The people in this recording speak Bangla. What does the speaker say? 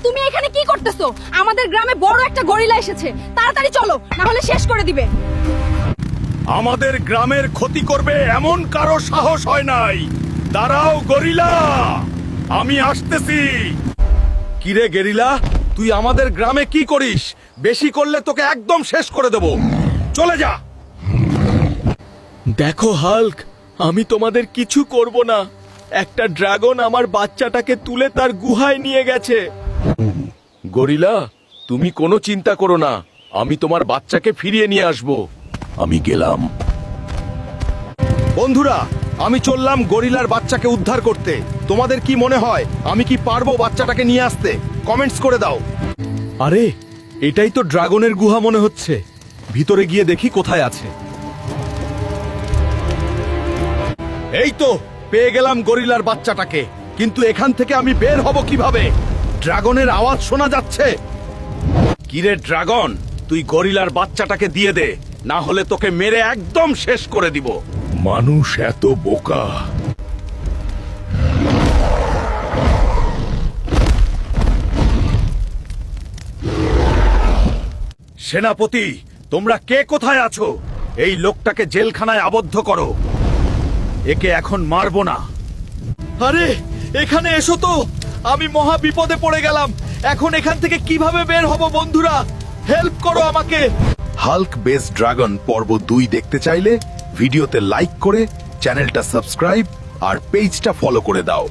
তুমি এখানে কি করতেছো? আমাদের গ্রামে বড় একটা গরিলা এসেছে, তাড়াতাড়ি চলো, না হলে শেষ করে দিবে। আমাদের গ্রামের ক্ষতি করবে এমন কারো সাহস হয় নাই। দাঁড়াও গরিলা, আমি আসতেছি। কিরে গেরিলা, তুই আমাদের গ্রামে কি করিস? বেশি করলে তোকে একদম শেষ করে দেব। চলে যা। দেখো হাল্ক, আমি তোমাদের কিছু করব না। একটা ড্রাগন আমার বাচ্চাটাকে তুলে তার গুহায় নিয়ে গেছে। গরিলা, তুমি কোনো চিন্তা করো না, আমি তোমার বাচ্চাকে ফিরিয়ে নিয়ে আসব। আমি গেলাম। বন্ধুরা, আমি চললাম গরিলার বাচ্চাকে উদ্ধার করতে। তোমাদের কি মনে হয় আমি কি পারবো বাচ্চাটাকে নিয়ে আসতে? কমেন্টস করে দাও। আরে, এটাই তো ড্রাগনের গুহা মনে হচ্ছে। ভিতরে গিয়ে দেখি কোথায় আছে। এই তো পেয়ে গেলাম গরিলার বাচ্চাটাকে, কিন্তু এখান থেকে আমি বের হব কিভাবে? ড্রাগনের আওয়াজ শোনা যাচ্ছে। কিরে ড্রাগন, তুই গরিলার বাচ্চাটাকে দিয়ে দে, না হলে তোকে মেরে একদম শেষ করে দিব। মানুষ এত বোকা। সেনাপতি, তোমরা কে কোথায় আছো? এই লোকটাকে জেলখানায় আবদ্ধ করো। একে এখন মারবো না। আরে, এখানে এসো তো, আমি মহা বিপদে পড়ে গেলাম। এখন এখান থেকে কিভাবে বের হব? বন্ধুরা, হেল্প করো আমাকে। হাল্ক বেস ড্রাগন পর্ব 2 দেখতে চাইলে ভিডিওতে লাইক করে চ্যানেলটা সাবস্ক্রাইব আর পেজটা ফলো করে দাও।